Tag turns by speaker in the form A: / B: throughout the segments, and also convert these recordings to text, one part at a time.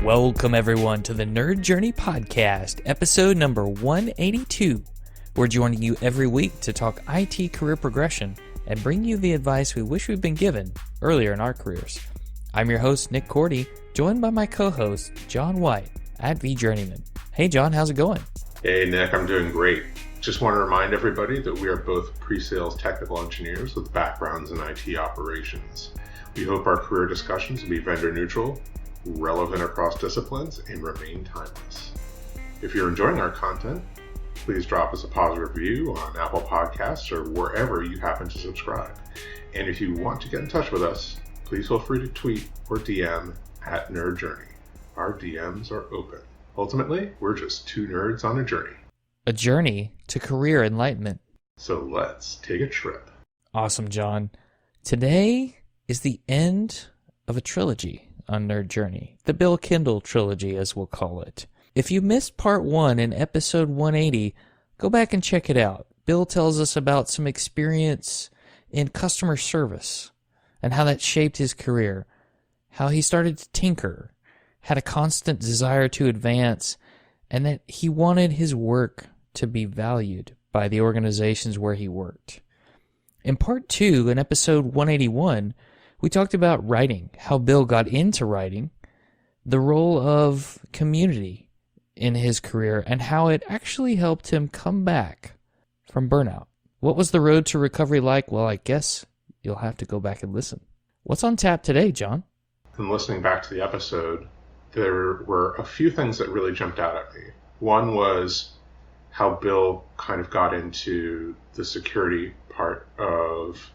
A: Welcome, everyone, to the Nerd Journey Podcast, episode number 182. We're joining you every week to talk IT career progression and bring you the advice we wish we'd been given earlier in our careers. I'm your host, Nick Cordy, joined by my co-host, John White, at VJourneyman. Hey, John, how's it going?
B: Hey, Nick, I'm doing great. Just want to remind everybody that we are both pre-sales technical engineers with backgrounds in IT operations. We hope our career discussions will be vendor neutral, relevant across disciplines, and remain timeless. If you're enjoying our content, please drop us a positive review on Apple Podcasts or wherever you happen to subscribe. And if you want to get in touch with us, please feel free to tweet or DM at Nerd Journey. Our DMs are open. Ultimately, we're just two nerds on a journey.
A: A journey to career enlightenment.
B: So let's take a trip.
A: Awesome, John. Today is the end of a trilogy on Nerd Journey, the Bill Kindle trilogy, as we'll call it. If you missed part 1 in episode 180, go back and check it out. Bill tells us about some experience in customer service and how that shaped his career, how he started to tinker, had a constant desire to advance, and that he wanted his work to be valued by the organizations where he worked. In part 2, in episode 181, we talked about writing, how Bill got into writing, the role of community in his career, and how it actually helped him come back from burnout. What was the road to recovery like? Well, I guess you'll have to go back and listen. What's on tap today, John?
B: And listening back to the episode, there were a few things that really jumped out at me. One was how Bill kind of got into the security part of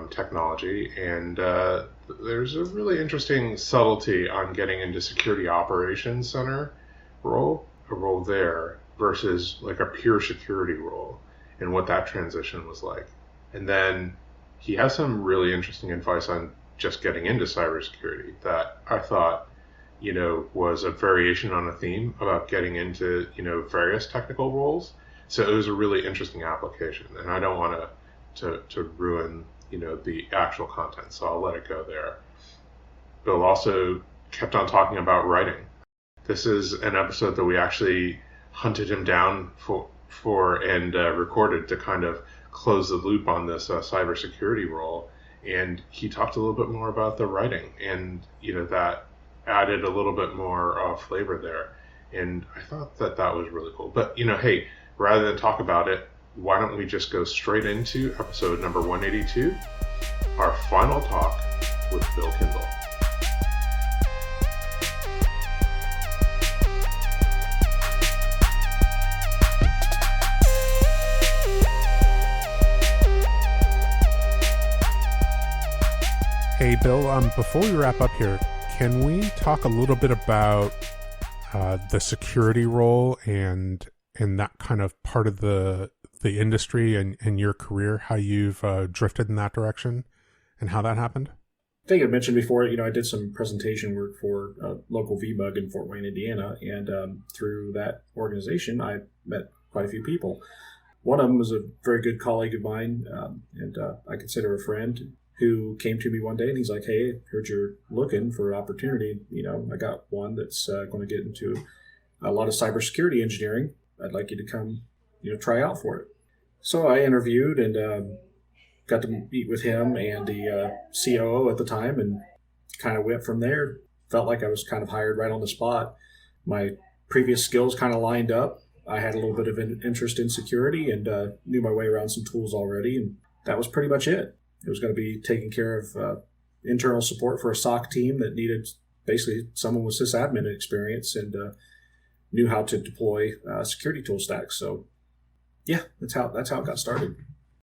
B: technology, and there's a really interesting subtlety on getting into security operations center role, a role there versus like a pure security role, and what that transition was like. And then he has some really interesting advice on just getting into cybersecurity that I thought, was a variation on a theme about getting into, various technical roles. So it was a really interesting application, and I don't want to ruin the actual content, so I'll let it go there. Bill also kept on talking about writing. This is an episode that we actually hunted him down for and recorded to kind of close the loop on this cybersecurity role. And he talked a little bit more about the writing, and that added a little bit more flavor there. And I thought that was really cool. But hey, rather than talk about it, why don't we just go straight into episode number 182, our final talk with Bill Kindle.
C: Hey, Bill, before we wrap up here, can we talk a little bit about the security role and that kind of part of the industry and your career, how you've drifted in that direction and how that happened?
D: I think I mentioned before, I did some presentation work for local VMUG in Fort Wayne, Indiana, and through that organization, I met quite a few people. One of them was a very good colleague of mine, and I consider a friend, who came to me one day and he's like, "Hey, heard you're looking for an opportunity. I got one that's going to get into a lot of cybersecurity engineering. I'd like you to come, try out for it." So I interviewed and got to meet with him and the COO at the time, and kind of went from there. Felt like I was kind of hired right on the spot. My previous skills kind of lined up. I had a little bit of an interest in security and knew my way around some tools already, and that was pretty much it. It was going to be taking care of internal support for a SOC team that needed basically someone with sysadmin experience and knew how to deploy security tool stacks. So, yeah, that's how it got started.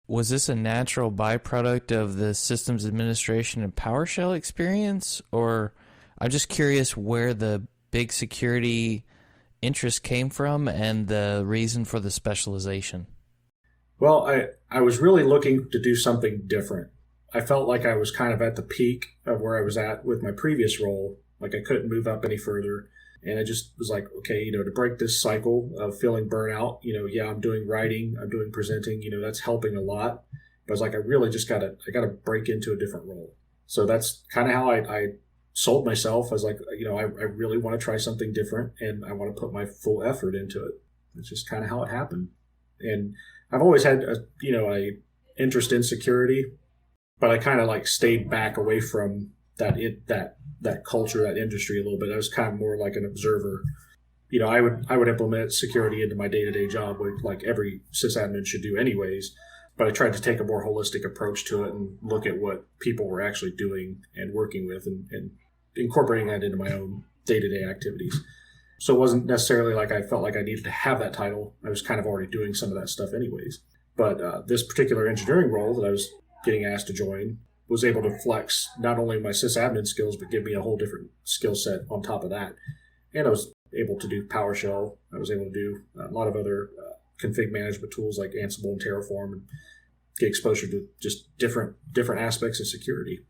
A: Was this a natural byproduct of the systems administration and PowerShell experience? Or I'm just curious where the big security interest came from and the reason for the specialization.
D: Well, I was really looking to do something different. I felt like I was kind of at the peak of where I was at with my previous role. Like I couldn't move up any further. And I just was like, okay, to break this cycle of feeling burnout, I'm doing writing, I'm doing presenting, that's helping a lot. But I was like, I really just I got to break into a different role. So that's kind of how I sold myself as like, I really want to try something different and I want to put my full effort into it. It's just kind of how it happened. And I've always had a interest in security, but I kind of like stayed back away from that culture, that industry a little bit. I was kind of more like an observer. I would implement security into my day-to-day job, like every sysadmin should do anyways. But I tried to take a more holistic approach to it and look at what people were actually doing and working with and incorporating that into my own day-to-day activities. So it wasn't necessarily like I felt like I needed to have that title. I was kind of already doing some of that stuff anyways. But this particular engineering role that I was getting asked to join was able to flex not only my sysadmin skills, but give me a whole different skill set on top of that. And I was able to do PowerShell. I was able to do a lot of other config management tools like Ansible and Terraform, and get exposure to just different aspects of security.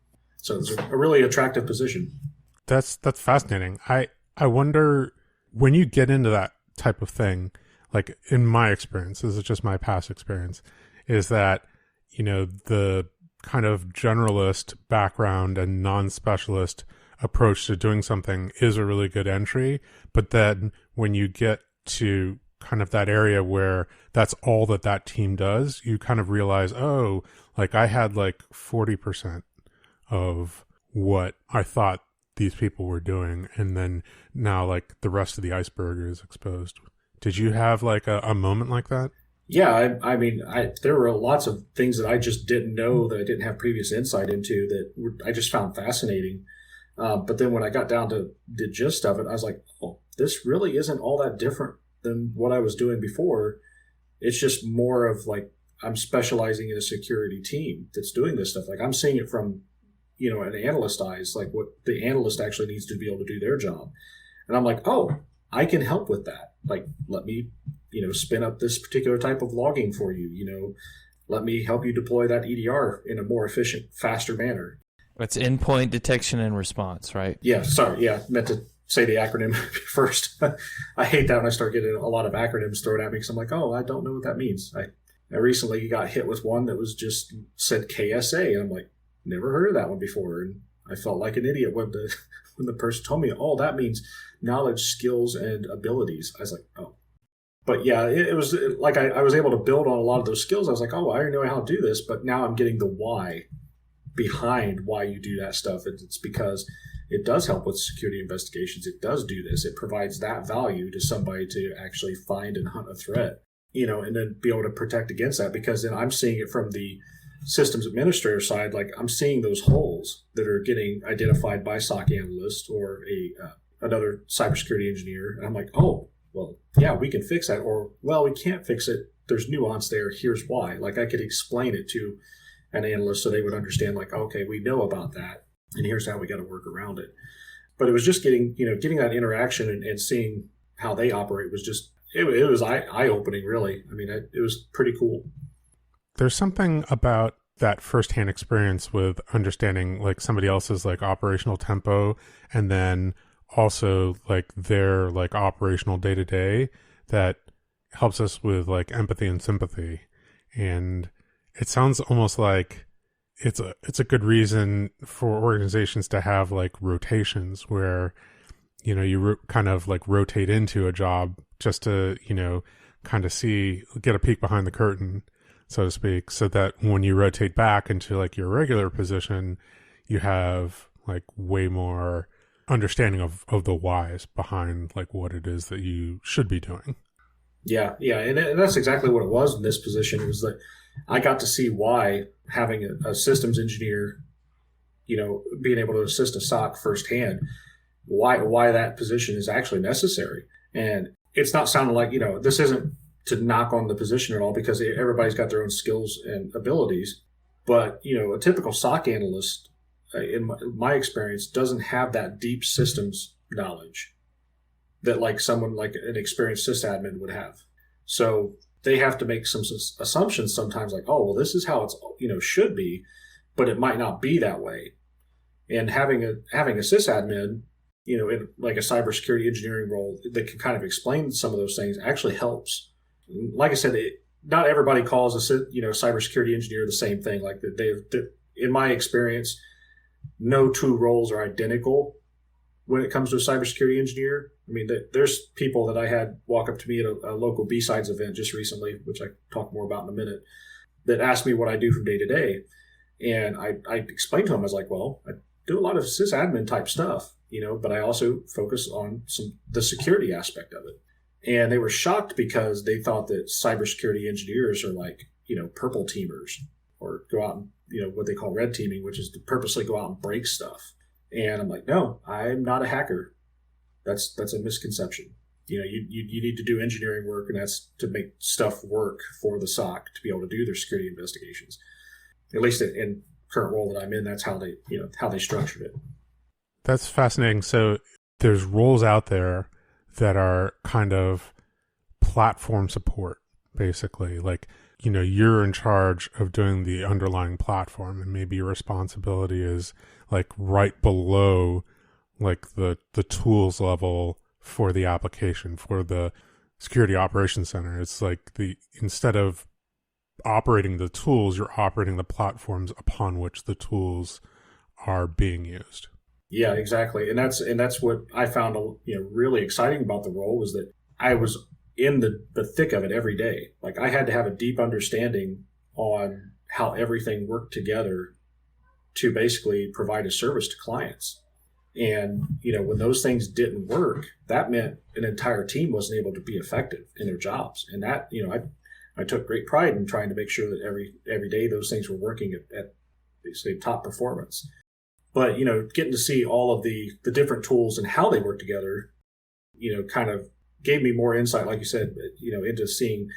D: So it's a really attractive position.
C: That's fascinating. I wonder, when you get into that type of thing, like in my experience, this is just my past experience, is that, the kind of generalist background and non-specialist approach to doing something is a really good entry. But then when you get to kind of that area where that's all that team does, you kind of realize, oh, like I had like 40% of what I thought these people were doing. And then now like the rest of the iceberg is exposed. Did you have like a moment like that?
D: Yeah, I mean, there were lots of things that I just didn't know, that I didn't have previous insight into, that I just found fascinating. But then when I got down to the gist of it, I was like, oh, this really isn't all that different than what I was doing before. It's just more of like, I'm specializing in a security team that's doing this stuff. Like I'm seeing it from, an analyst's eyes, like what the analyst actually needs to be able to do their job. And I'm like, oh, I can help with that. Like, let me, spin up this particular type of logging for you, let me help you deploy that EDR in a more efficient, faster manner.
A: It's endpoint detection and response, right?
D: Yeah, sorry. Yeah, meant to say the acronym first. I hate that when I start getting a lot of acronyms thrown at me because I'm like, oh, I don't know what that means. I recently got hit with one that was just said KSA, and I'm like, never heard of that one before. And I felt like an idiot when the person told me, oh, that means knowledge, skills, and abilities. I was like, oh. But yeah, it was like I was able to build on a lot of those skills. I was like, oh, I already know how to do this, but now I'm getting the why behind why you do that stuff. It's because it does help with security investigations. It does do this. It provides that value to somebody to actually find and hunt a threat, and then be able to protect against that, because then I'm seeing it from the systems administrator side. Like I'm seeing those holes that are getting identified by SOC analyst or another cybersecurity engineer. And I'm like, oh, well, yeah, we can fix that. Or, well, we can't fix it. There's nuance there. Here's why. Like I could explain it to an analyst so they would understand, like, okay, we know about that, and here's how we got to work around it. But it was just getting that interaction and seeing how they operate was just, it was eye-opening, really. I mean, it was pretty cool.
C: There's something about that firsthand experience with understanding like somebody else's like operational tempo, and then also like their like operational day-to-day, that helps us with like empathy and sympathy. And it sounds almost like it's a good reason for organizations to have like rotations where, you kind of like rotate into a job just to, kind of get a peek behind the curtain, so to speak, so that when you rotate back into like your regular position, you have like way more understanding of the whys behind like what it is that you should be doing.
D: Yeah. And that's exactly what it was in this position. It was that I got to see why having a systems engineer, being able to assist a SOC firsthand, why that position is actually necessary. And it's not sounding like, this isn't to knock on the position at all, because everybody's got their own skills and abilities. But, a typical SOC analyst, in my experience, doesn't have that deep systems knowledge that like someone like an experienced sysadmin would have. So they have to make some assumptions sometimes, like, oh, well, this is how it's, should be, but it might not be that way. And having a sysadmin, in like a cybersecurity engineering role that can kind of explain some of those things actually helps. Like I said, not everybody calls a cybersecurity engineer the same thing. Like in my experience, no two roles are identical. when it comes to a cybersecurity engineer. I mean, there's people that I had walk up to me at a local B-Sides event just recently, which I talk more about in a minute, that asked me what I do from day to day. And I explained to them, I was like, well, I do a lot of sysadmin type stuff, but I also focus on the security aspect of it. And they were shocked because they thought that cybersecurity engineers are like, purple teamers, or go out and, what they call red teaming, which is to purposely go out and break stuff. And I'm like, no, I'm not a hacker. That's a misconception. You need to do engineering work, and that's to make stuff work for the SOC to be able to do their security investigations. At least in current role that I'm in, that's how they structured it.
C: That's fascinating. So there's roles out there that are kind of platform support, basically. Like, you're in charge of doing the underlying platform, and maybe your responsibility is like right below like the tools level for the application, for the security operations center. It's like instead of operating the tools, you're operating the platforms upon which the tools are being used.
D: Yeah, exactly. And that's what I found really exciting about the role, was that I was in the thick of it every day. Like, I had to have a deep understanding on how everything worked together to basically provide a service to clients. And, when those things didn't work, that meant an entire team wasn't able to be effective in their jobs. And that, I took great pride in trying to make sure that every day those things were working at basically top performance. But, getting to see all of the different tools and how they work together, kind of gave me more insight, like you said, into seeing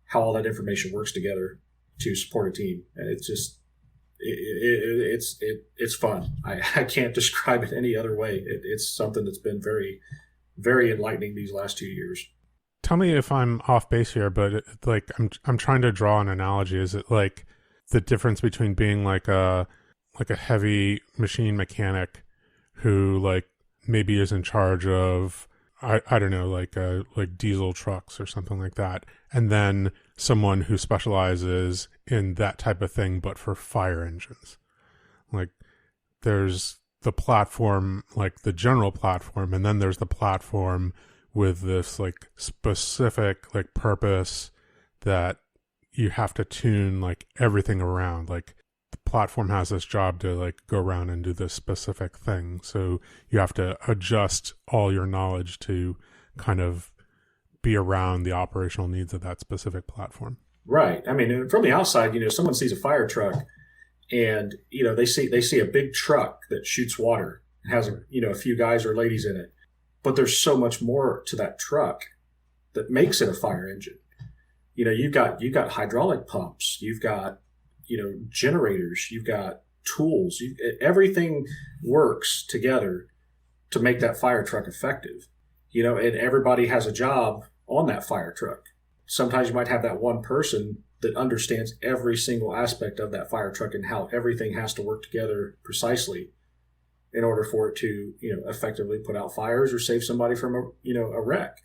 D: how all that information works together to support a team. And it's just, it's fun. I can't describe it any other way. It's something that's been very, very enlightening these last 2 years.
C: Tell me if I'm off base here, but I'm trying to draw an analogy. Is it like the difference between being like a heavy machine mechanic who like maybe is in charge of I don't know, like diesel trucks or something like that, and then someone who specializes in that type of thing but for fire engines? Like, there's the platform, like the general platform, and then there's the platform with this like specific like purpose that you have to tune like everything around. Like, the platform has this job to like go around and do this specific thing, so you have to adjust all your knowledge to kind of be around the operational needs of that specific platform.
D: Right. I mean, from the outside, someone sees a fire truck, and they see a big truck that shoots water and has a few guys or ladies in it, but there's so much more to that truck that makes it a fire engine. You've got hydraulic pumps, you've got generators, you've got tools, everything works together to make that fire truck effective. And everybody has a job on that fire truck. Sometimes you might have that one person that understands every single aspect of that fire truck and how everything has to work together precisely in order for it to, effectively put out fires or save somebody from a wreck.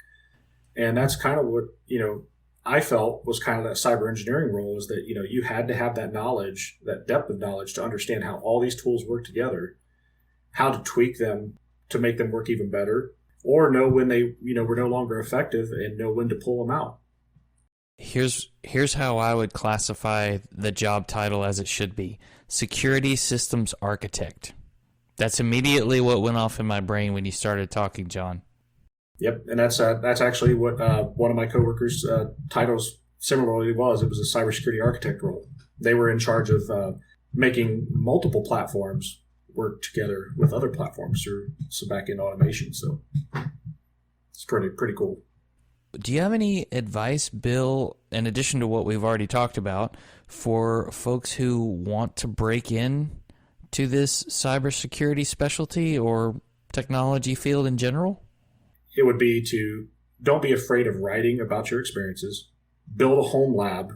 D: And that's kind of what, I felt was kind of that cyber engineering role, is that, you had to have that knowledge, that depth of knowledge, to understand how all these tools work together, how to tweak them to make them work even better, or know when they, were no longer effective, and know when to pull them out.
A: Here's how I would classify the job title as it should be: Security Systems Architect. That's immediately what went off in my brain when you started talking, John.
D: Yep, and that's actually what one of my coworkers' titles similarly was. It was a cybersecurity architect role. They were in charge of making multiple platforms work together with other platforms through some back-end automation. So it's pretty cool.
A: Do you have any advice, Bill, in addition to what we've already talked about, for folks who want to break in to this cybersecurity specialty or technology field in general?
D: It would be to don't be afraid of writing about your experiences. Build a home lab.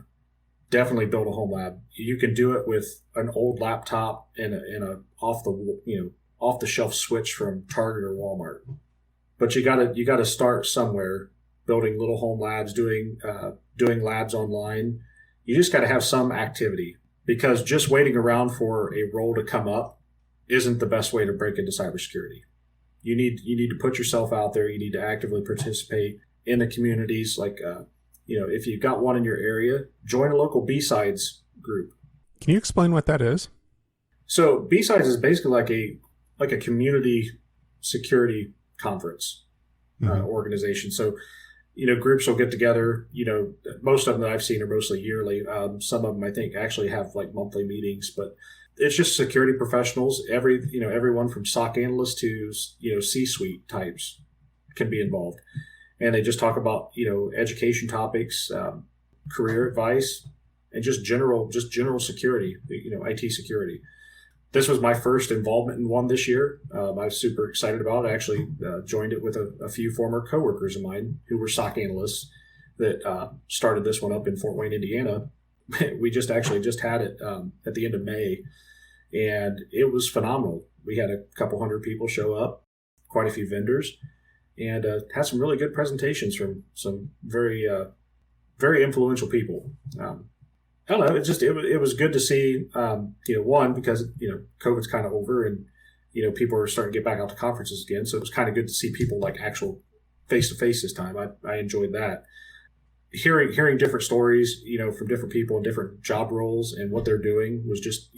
D: Definitely build a home lab. You can do it with an old laptop and a off the shelf switch from Target or Walmart. But you gotta start somewhere. Building little home labs, doing labs online. You just got to have some activity, because just waiting around for a role to come up isn't the best way to break into cybersecurity. You need to put yourself out there. You need to actively participate in the communities. Like, if you've got one in your area, join a local B-Sides group.
C: Can you explain what that is?
D: So B-Sides is basically like a community security conference organization. So, groups will get together. Most of them that I've seen are mostly yearly. Some of them I think actually have like monthly meetings, but it's just security professionals. Everyone from SOC analysts to C-suite types can be involved, and they just talk about education topics, career advice, and just general security. IT security. This was my first involvement in one this year. I was super excited about it. I actually joined it with a few former coworkers of mine who were SOC analysts that started this one up in Fort Wayne, Indiana. We just had it at the end of May, and it was phenomenal. We had a couple hundred people show up, quite a few vendors, and had some really good presentations from some very, very influential people. I don't know. It was good to see, one, because, COVID's kind of over and, people are starting to get back out to conferences again. So it was kind of good to see people like actual face-to-face this time. I enjoyed that. Hearing different stories, from different people and different job roles and what they're doing was just,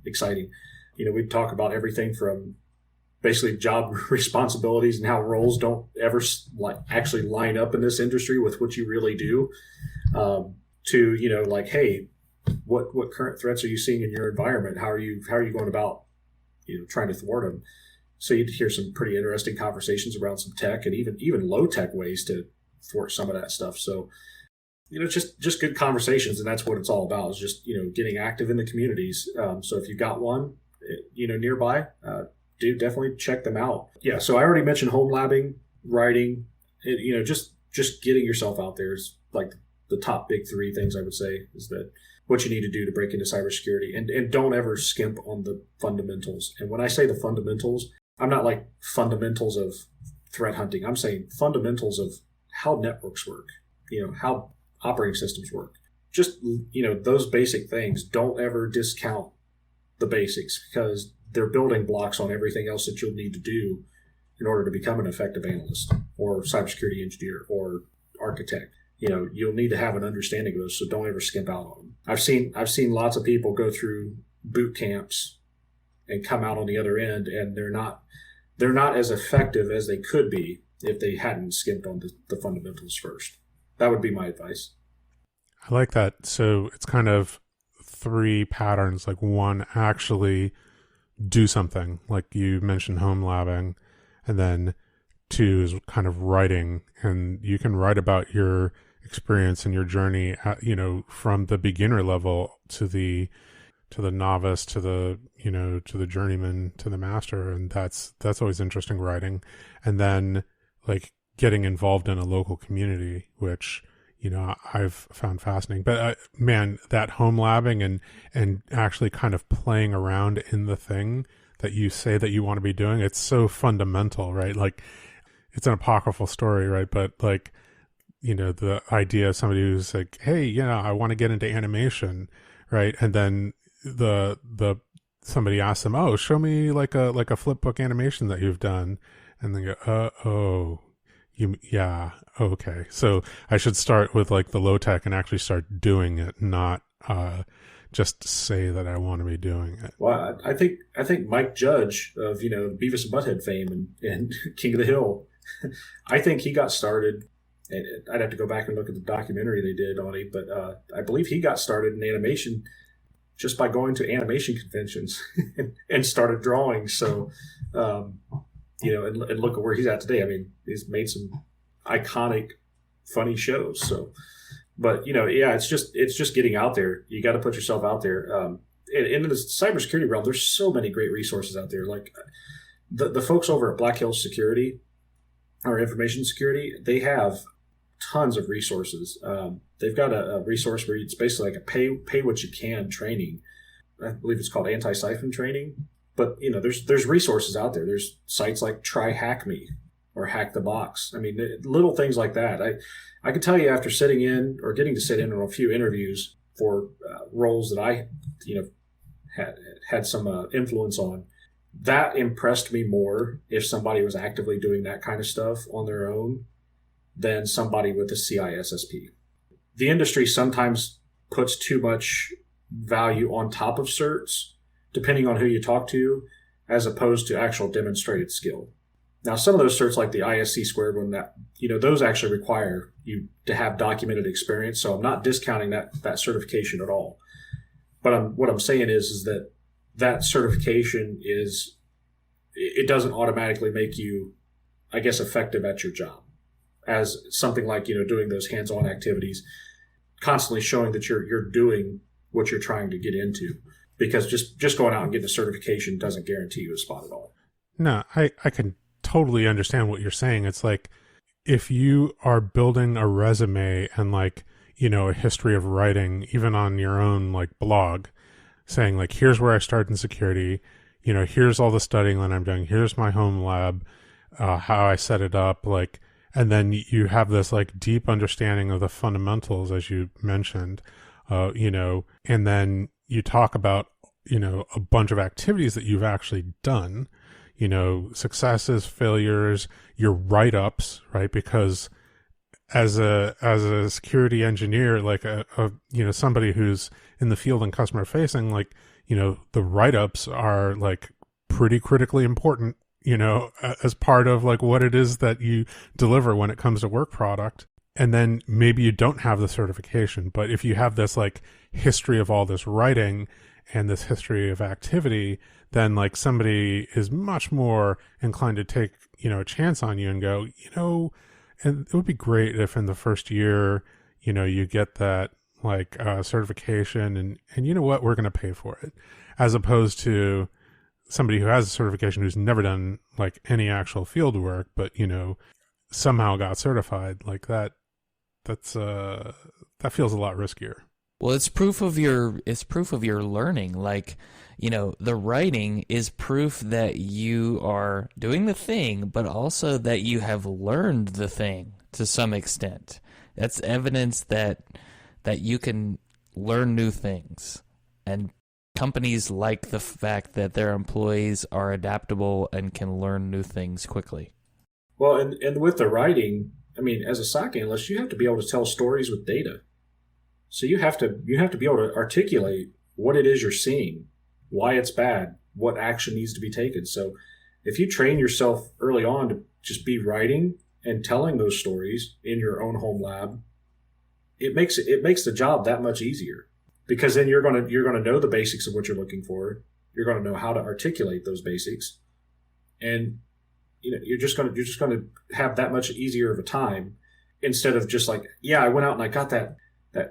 D: exciting. We'd talk about everything from basically job responsibilities and how roles don't ever actually line up in this industry with what you really do, to, hey, what current threats are you seeing in your environment? How are you going about, trying to thwart them? So you'd hear some pretty interesting conversations around some tech and even low tech ways to thwart some of that stuff. So, just good conversations, and that's what it's all about, is just, getting active in the communities. So if you've got one, nearby, definitely check them out. Yeah. So I already mentioned home labbing, writing, just getting yourself out there is like the top big three things I would say is that what you need to do to break into cybersecurity, and don't ever skimp on the fundamentals. And when I say the fundamentals, I'm not like fundamentals of threat hunting. I'm saying fundamentals of how networks work, how operating systems work. Just, those basic things. Don't ever discount the basics, because they're building blocks on everything else that you'll need to do in order to become an effective analyst or cybersecurity engineer or architect. You'll need to have an understanding of those, so don't ever skimp out on them. I've seen lots of people go through boot camps and come out on the other end, and they're not as effective as they could be if they hadn't skimped on the fundamentals first. That would be my advice.
C: I like that. So it's kind of three patterns. Like, one, actually do something, like you mentioned home labbing, and then two is kind of writing, and you can write about your experience and your journey at, from the beginner level to the novice, to the to the journeyman, to the master, and that's always interesting writing. And then like getting involved in a local community, which I've found fascinating. But man, that home labbing and actually kind of playing around in the thing that you say that you want to be doing, it's so fundamental, right? Like, it's an apocryphal story, right? But like, the idea of somebody who's like, hey, I want to get into animation, right? And then the somebody asks them, oh, show me like a flipbook animation that you've done, and they go, yeah, okay. So I should start with like the low tech and actually start doing it, not just say that I want to be doing it.
D: Well, I think Mike Judge of Beavis and Butthead fame and King of the Hill, I think he got started, and I'd have to go back and look at the documentary they did on him, but I believe he got started in animation just by going to animation conventions and started drawing. So, and look at where he's at today. I mean, he's made some iconic, funny shows. So, but it's just getting out there. You got to put yourself out there. And in the cybersecurity realm, there's so many great resources out there. Like the folks over at Black Hills Security or Information Security, they have tons of resources. They've got a resource where it's basically like a pay what you can training. I believe it's called anti-siphon training. But there's resources out there. There's sites like Try Hack Me or Hack the Box. I mean, little things like that. I can tell you, after sitting in or getting to sit in on a few interviews for roles that I had some influence on, That impressed me more if somebody was actively doing that kind of stuff on their own than somebody with a CISSP. The industry sometimes puts too much value on top of certs, depending on who you talk to, as opposed to actual demonstrated skill. Now, some of those certs, like the ISC squared one, that those actually require you to have documented experience. So I'm not discounting that certification at all. But what I'm saying is that certification it doesn't automatically make you, I guess, effective at your job. As something like doing those hands-on activities, constantly showing that you're doing what you're trying to get into. Because just going out and getting a certification doesn't guarantee you a spot at all.
C: No, I can totally understand what you're saying. It's like if you are building a resume and a history of writing, even on your own blog, saying here's where I started in security, here's all the studying that I'm doing, here's my home lab, how I set it up, and then you have this deep understanding of the fundamentals, as you mentioned, and then you talk about, a bunch of activities that you've actually done, successes, failures, your write-ups, right? Because as a security engineer, somebody who's in the field and customer facing, the write-ups are pretty critically important, as part of what it is that you deliver when it comes to work product. And then maybe you don't have the certification, but if you have this history of all this writing and this history of activity, then somebody is much more inclined to take, a chance on you and go, and it would be great if in the first year, you get that certification and you know what, we're going to pay for it, as opposed to somebody who has a certification who's never done any actual field work, but somehow got certified that feels a lot riskier.
A: Well, it's proof of your learning. The writing is proof that you are doing the thing, but also that you have learned the thing to some extent. That's evidence that you can learn new things. And companies like the fact that their employees are adaptable and can learn new things quickly.
D: Well, and with the writing, as a SOC analyst, you have to be able to tell stories with data. So you have to be able to articulate what it is you're seeing, why it's bad, what action needs to be taken. So if you train yourself early on to just be writing and telling those stories in your own home lab, it makes the job that much easier, because then you're going to know the basics of what you're looking for. You're going to know how to articulate those basics, and you're just going to have that much easier of a time, instead of just I went out and I got that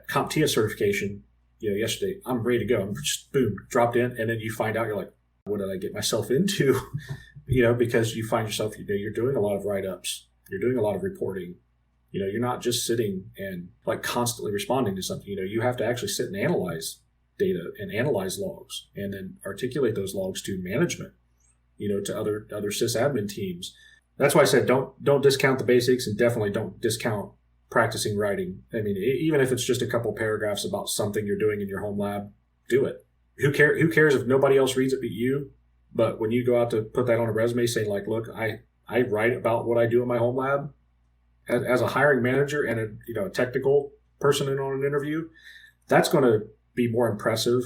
D: CompTIA certification, yesterday. I'm ready to go. I'm just boom, dropped in, and then you find out, you're like, what did I get myself into? Because you find yourself, you're doing a lot of write-ups, you're doing a lot of reporting. You're not just sitting and constantly responding to something. You have to actually sit and analyze data and analyze logs, and then articulate those logs to management, to other sysadmin teams. That's why I said don't discount the basics, and definitely don't discount practicing writing. Even if it's just a couple paragraphs about something you're doing in your home lab, do it. Who cares if nobody else reads it but you? But when you go out to put that on a resume, saying look, I write about what I do in my home lab, as a hiring manager and a technical person in on an interview, that's going to be more impressive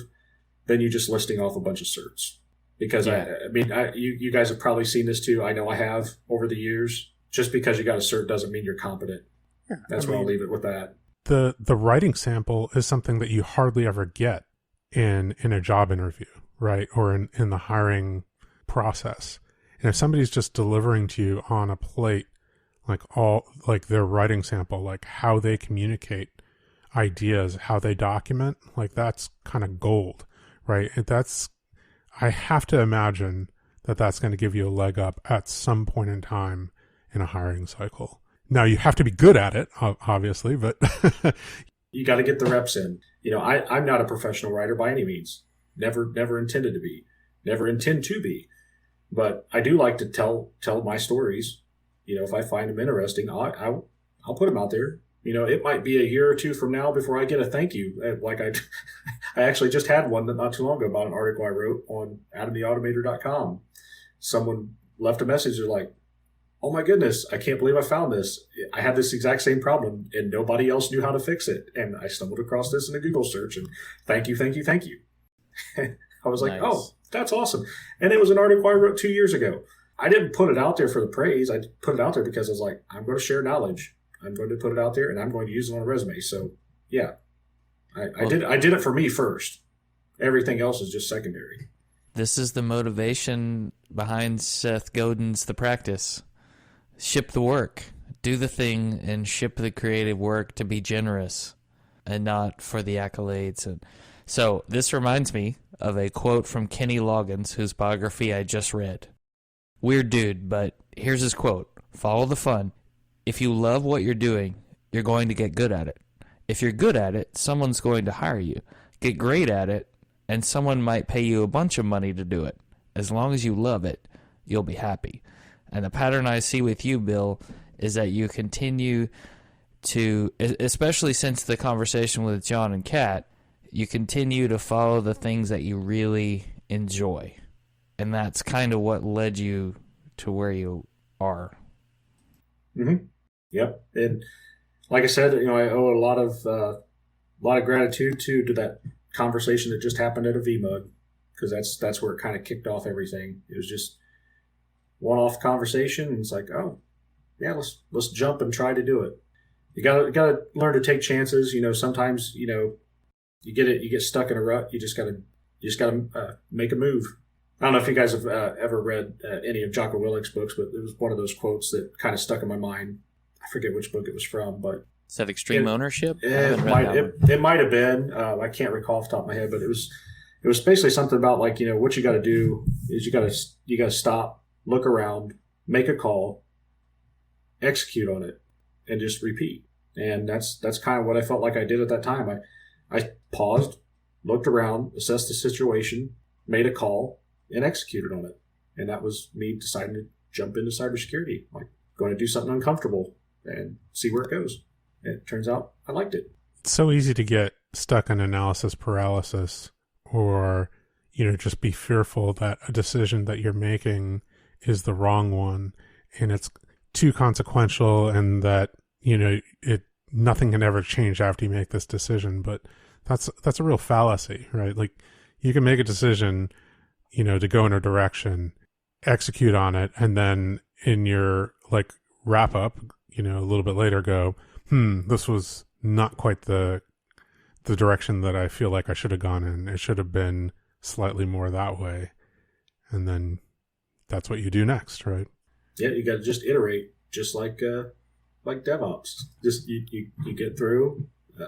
D: than you just listing off a bunch of certs. Because you guys have probably seen this too. I know I have over the years. Just because you got a cert doesn't mean you're competent. Yeah, that's where I'll leave it with that.
C: The writing sample is something that you hardly ever get in a job interview, right? Or in the hiring process. And if somebody's just delivering to you on a plate their writing sample, how they communicate ideas, how they document, that's kind of gold, right? I have to imagine that's going to give you a leg up at some point in time in a hiring cycle. Now, you have to be good at it, obviously, but
D: you got to get the reps in. I'm not a professional writer by any means. Never intended to be. Never intend to be. But I do like to tell my stories. If I find them interesting, I'll put them out there. It might be a year or two from now before I get a thank you. I actually just had one not too long ago about an article I wrote on adamtheautomator.com. Someone left a message. They're like, oh my goodness, I can't believe I found this. I had this exact same problem and nobody else knew how to fix it. And I stumbled across this in a Google search and thank you, thank you, thank you. I was like,
A: Nice.
D: oh, that's awesome. And it was an article I wrote 2 years ago. I didn't put it out there for the praise. I put it out there because I was like, I'm going to share knowledge. I'm going to put it out there and I'm going to use it on a resume. So yeah, I did it for me first. Everything else is just secondary.
A: This is the motivation behind Seth Godin's The Practice. Ship the work. Do the thing and ship the creative work to be generous and not for the accolades. And so this reminds me of a quote from Kenny Loggins, whose biography I just read. Weird dude, but here's his quote. Follow the fun. If you love what you're doing, you're going to get good at it. If you're good at it, someone's going to hire you. Get great at it, and someone might pay you a bunch of money to do it. As long as you love it, you'll be happy. And the pattern I see with you, Bill, is that you continue to, especially since the conversation with John and Kat, you continue to follow the things that you really enjoy. And that's kind of what led you to where you are.
D: Mm-hmm. Yep. And like I said, I owe a lot of gratitude to that conversation that just happened at a VMUG, because that's where it kind of kicked off everything. It was just one-off conversation, and it's like, oh yeah, let's jump and try to do it. You gotta learn to take chances. Sometimes you get stuck in a rut. You just gotta make a move. I don't know if you guys have ever read any of Jocko Willink's books, but it was one of those quotes that kind of stuck in my mind. I forget which book it was from, but
A: Is that Extreme Ownership?
D: it might have been. I can't recall off the top of my head, but it was basically something about like, what you got to do is you got to stop, look around, make a call, execute on it, and just repeat. And that's kind of what I felt like I did at that time. I paused, looked around, assessed the situation, made a call, and executed on it. And that was me deciding to jump into cybersecurity, like going to do something uncomfortable and see where it goes. And it turns out I liked it.
C: It's so easy to get stuck in analysis paralysis, or, just be fearful that a decision that you're making is the wrong one and it's too consequential, and that, nothing can ever change after you make this decision. But that's a real fallacy, right? Like, you can make a decision, to go in a direction, execute on it, and then in your wrap up, a little bit later go, this was not quite the direction that I feel like I should have gone in. It should have been slightly more that way. And then that's what you do next, right?
D: Yeah, you got to just iterate, just like DevOps. Just you get through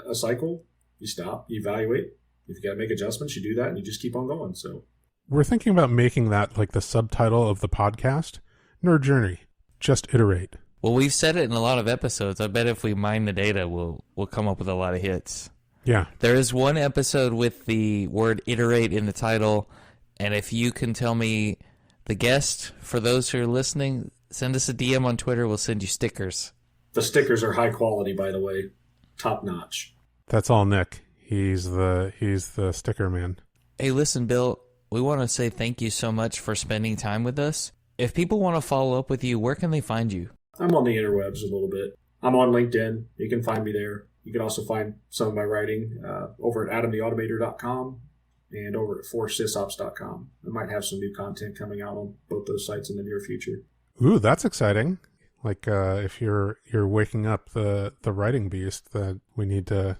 D: a cycle, you stop, you evaluate. If you got to make adjustments, you do that, and you just keep on going. So
C: we're thinking about making that like the subtitle of the podcast, Nerd Journey. Just iterate.
A: Well, we've said it in a lot of episodes. I bet if we mine the data, we'll come up with a lot of hits.
C: Yeah.
A: There is one episode with the word iterate in the title, and if you can tell me the guest, for those who are listening, send us a DM on Twitter. We'll send you stickers.
D: The stickers are high quality, by the way. Top notch.
C: That's all Nick. He's the sticker man.
A: Hey, listen, Bill, we want to say thank you so much for spending time with us. If people want to follow up with you, where can they find you?
D: I'm on the interwebs a little bit. I'm on LinkedIn. You can find me there. You can also find some of my writing over at adamtheautomator.com and over at forsysops.com. I might have some new content coming out on both those sites in the near future.
C: Ooh, that's exciting. Like if you're waking up the writing beast, that we need to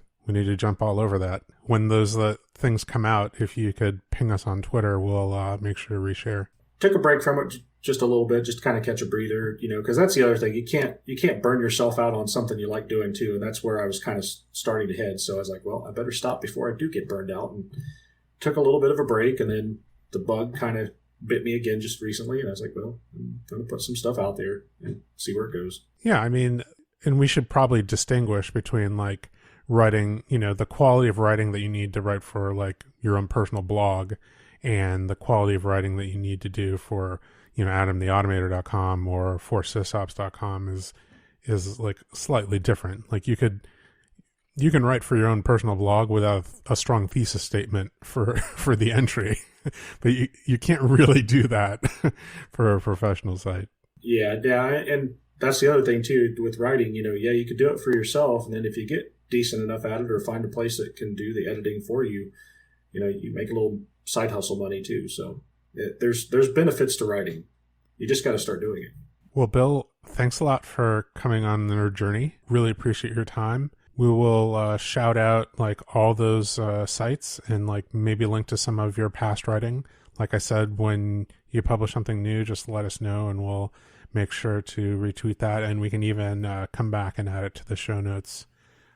C: jump all over that. When those things come out, if you could ping us on Twitter, we'll make sure to reshare.
D: Took a break from it just a little bit, just to kind of catch a breather, because that's the other thing. You can't burn yourself out on something you like doing too, and that's where I was kind of starting to head. So I was like, well, I better stop before I do get burned out, and took a little bit of a break, and then the bug kind of bit me again just recently, and I was like, well, I'm going to put some stuff out there and see where it goes.
C: Yeah, I mean, and we should probably distinguish between like writing, the quality of writing that you need to write for like your own personal blog, and the quality of writing that you need to do for, adamtheautomator.com or forsysops.com is like slightly different. Like you could, You can write for your own personal blog without a strong thesis statement for the entry, but you can't really do that for a professional site.
D: Yeah, and that's the other thing too with writing. You could do it for yourself, and then if you get decent enough at it, or find a place that can do the editing for you, you make a little side hustle money too. So there's benefits to writing. You just got to start doing it.
C: Well, Bill, thanks a lot for coming on our journey. Really appreciate your time. We will shout out like all those sites and like maybe link to some of your past writing. Like I said, when you publish something new, just let us know and we'll make sure to retweet that. And we can even come back and add it to the show notes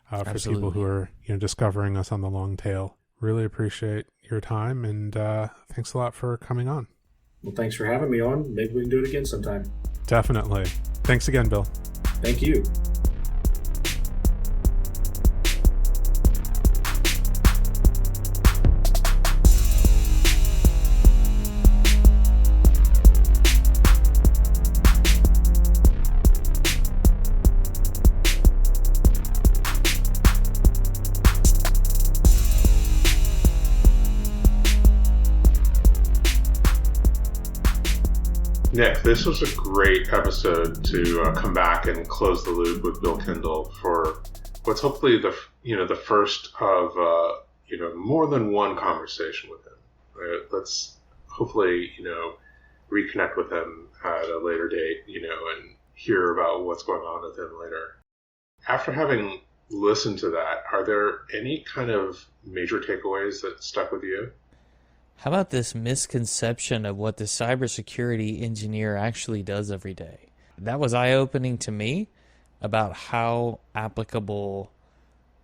C: for people who are discovering us on the long tail. Really appreciate your time, and thanks a lot for coming on.
D: Well, thanks for having me on. Maybe we can do it again sometime.
C: Definitely. Thanks again, Bill.
D: Thank you.
B: Nick, this was a great episode to come back and close the loop with Bill Kindle for what's hopefully the first of more than one conversation with him. Right? Let's hopefully reconnect with him at a later date, and hear about what's going on with him later. After having listened to that, are there any kind of major takeaways that stuck with you?
A: How about this misconception of what the cybersecurity engineer actually does every day? That was eye-opening to me about how applicable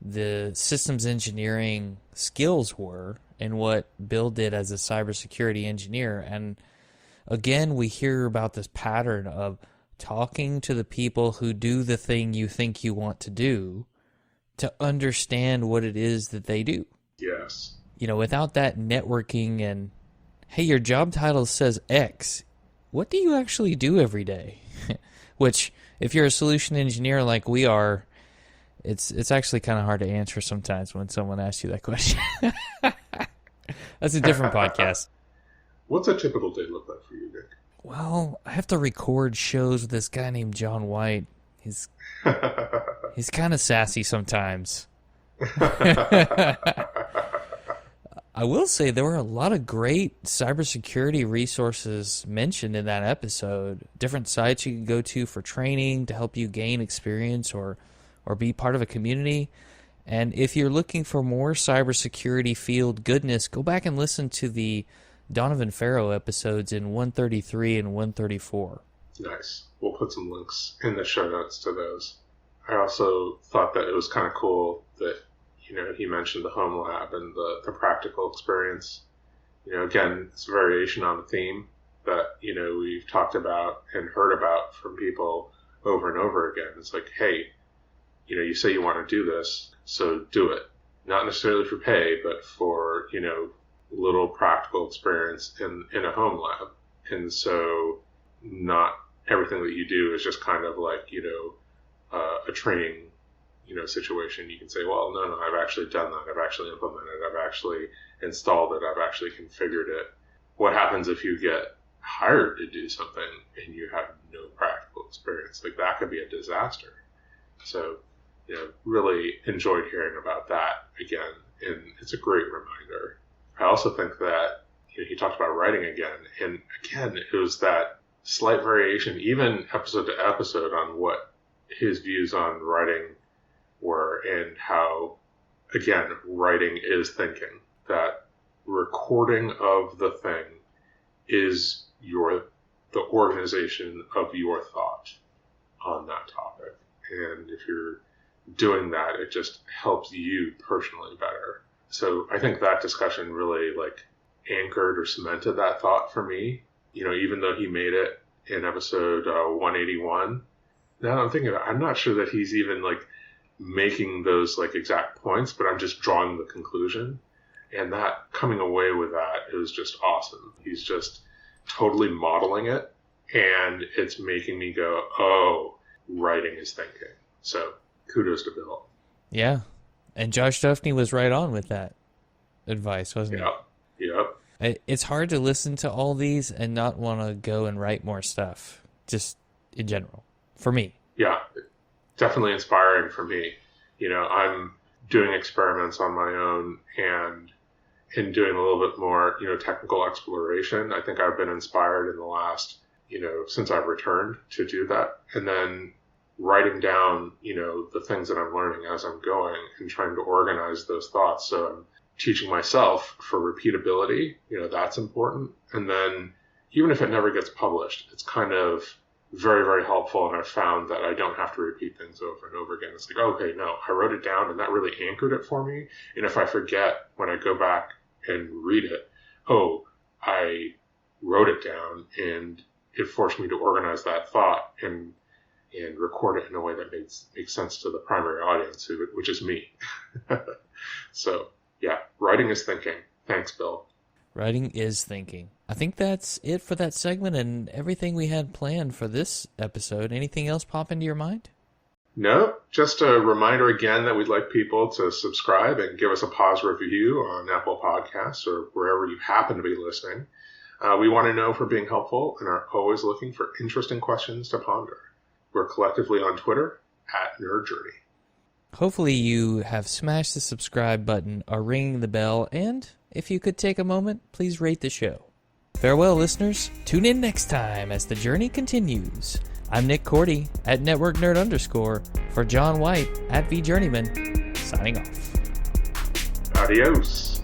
A: the systems engineering skills were and what Bill did as a cybersecurity engineer. And again, we hear about this pattern of talking to the people who do the thing you think you want to do to understand what it is that they do.
B: Yes.
A: Without that networking and, hey, your job title says X, what do you actually do every day? Which, if you're a solution engineer like we are, it's actually kind of hard to answer sometimes when someone asks you that question. That's a different podcast.
B: What's a typical day look like for you, Nick?
A: Well, I have to record shows with this guy named John White. He's kind of sassy sometimes. I will say there were a lot of great cybersecurity resources mentioned in that episode. Different sites you can go to for training to help you gain experience or be part of a community. And if you're looking for more cybersecurity field goodness, go back and listen to the Donovan Farrow episodes in 133 and 134.
B: Nice. We'll put some links in the show notes to those. I also thought that it was kind of cool that he mentioned the home lab and the practical experience. Again, it's a variation on the theme that, we've talked about and heard about from people over and over again. It's like, hey, you say you want to do this, so do it. Not necessarily for pay, but for, little practical experience in a home lab. And so not everything that you do is just kind of like, a training situation. You can say, well, no, I've actually done that. I've actually implemented it. I've actually installed it. I've actually configured it. What happens if you get hired to do something and you have no practical experience? Like, that could be a disaster. So, really enjoyed hearing about that again. And it's a great reminder. I also think that he talked about writing again. And again, it was that slight variation, even episode to episode, on what his views on writing were, and how, again, writing is thinking. That recording of the thing is the organization of your thought on that topic. And if you're doing that, it just helps you personally better. So I think that discussion really anchored or cemented that thought for me. Even though he made it in episode 181, now I'm thinking, I'm not sure that he's even making those exact points, but I'm just drawing the conclusion. And that, coming away with that, is just awesome. He's just totally modeling it, and it's making me go, oh, writing is thinking. So kudos to Bill.
A: Yeah. And Josh Duffney was right on with that advice, wasn't he?
B: Yep.
A: It's hard to listen to all these and not want to go and write more stuff, just in general, for me.
B: Yeah, definitely inspiring for me. I'm doing experiments on my own and doing a little bit more, technical exploration. I think I've been inspired in the last, since I've returned to do that. And then writing down, the things that I'm learning as I'm going and trying to organize those thoughts. So I'm teaching myself for repeatability, that's important. And then even if it never gets published, it's kind of very, very helpful. And I've found that I don't have to repeat things over and over again. It's like, okay, no, I wrote it down and that really anchored it for me. And if I forget when I go back and read it, I wrote it down and it forced me to organize that thought and record it in a way that makes sense to the primary audience, which is me. So, yeah, writing is thinking. Thanks, Bill.
A: Writing is thinking. I think that's it for that segment and everything we had planned for this episode. Anything else pop into your mind?
B: No, just a reminder again that we'd like people to subscribe and give us a positive review on Apple Podcasts or wherever you happen to be listening. We want to know if we're being helpful and are always looking for interesting questions to ponder. We're collectively on Twitter @NerdJourney.
A: Hopefully you have smashed the subscribe button or ringing the bell, and if you could take a moment, please rate the show. Farewell, listeners. Tune in next time as the journey continues. I'm Nick Cordy @NetworkNerd_, for John White @VJourneyman, signing off.
B: Adios.